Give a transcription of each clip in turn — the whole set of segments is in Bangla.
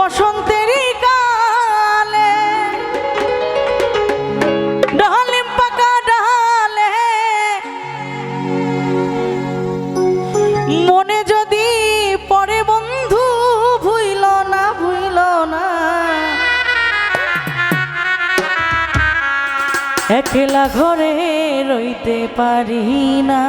বসন্তেরই কালে ডালিম পাকা ডালে মনে যদি পড়ে বন্ধু ভুইল না একলা ঘরে রইতে পারি না।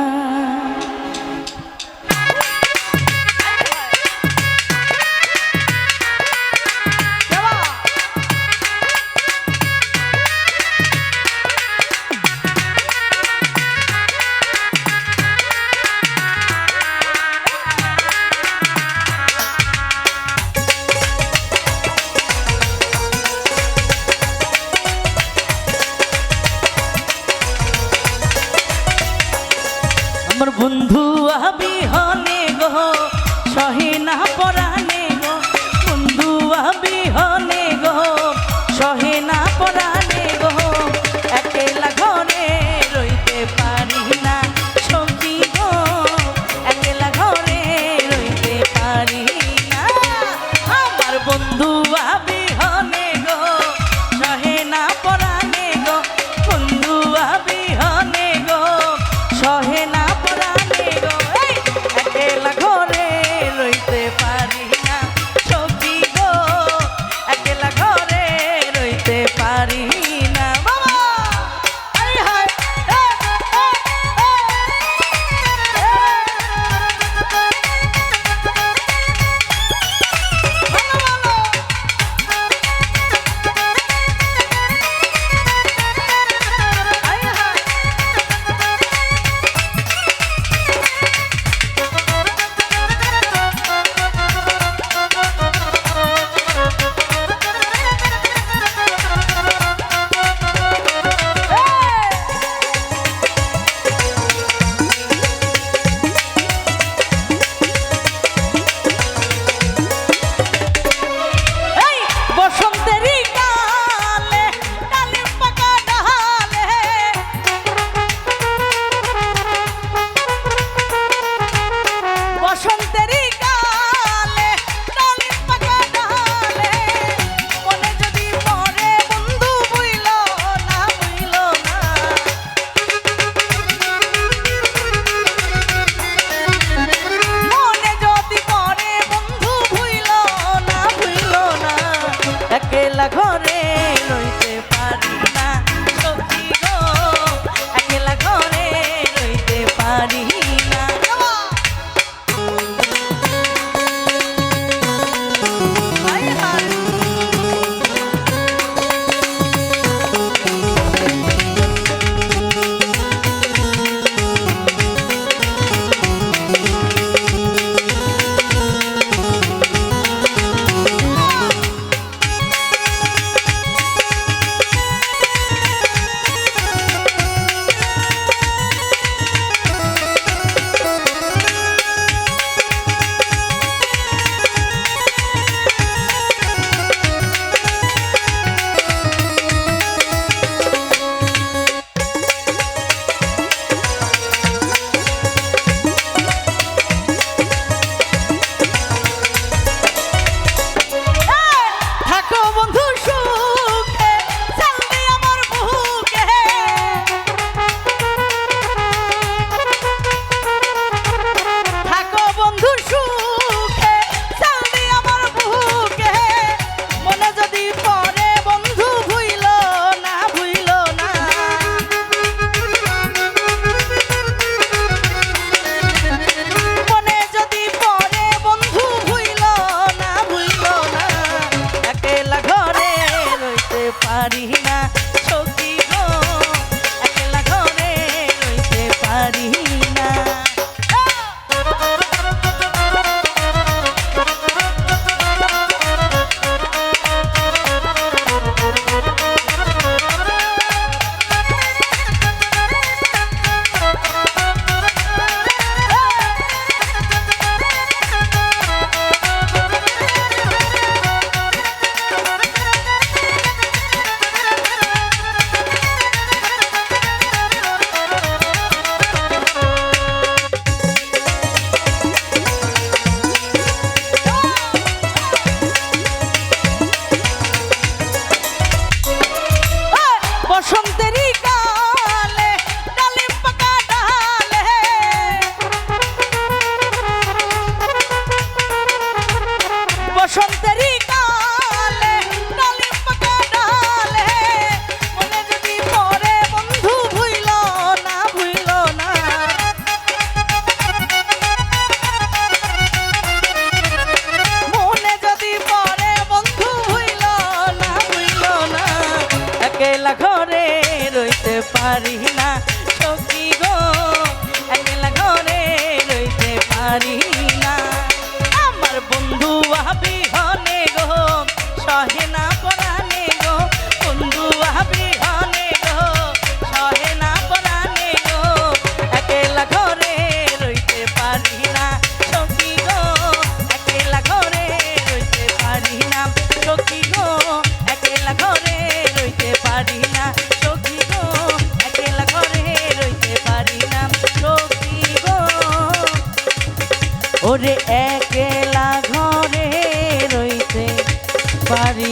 পারি না সখী গো একলা ঘরে রইতে পারি না আমার বন্ধু বিহনে গো সহে না পরাণে গো বন্ধু বিহনে গো সহে না পরাণে গো একলা ঘরে রইতে পারি না সখী গো একলা ঘরে রইতে পারি না সখী গো একলা ঘরে রইতে পারি না সখী গো একলা ঘরে রইতে পারি না সখী গো ওরে একলা ঘরে রইতে পারি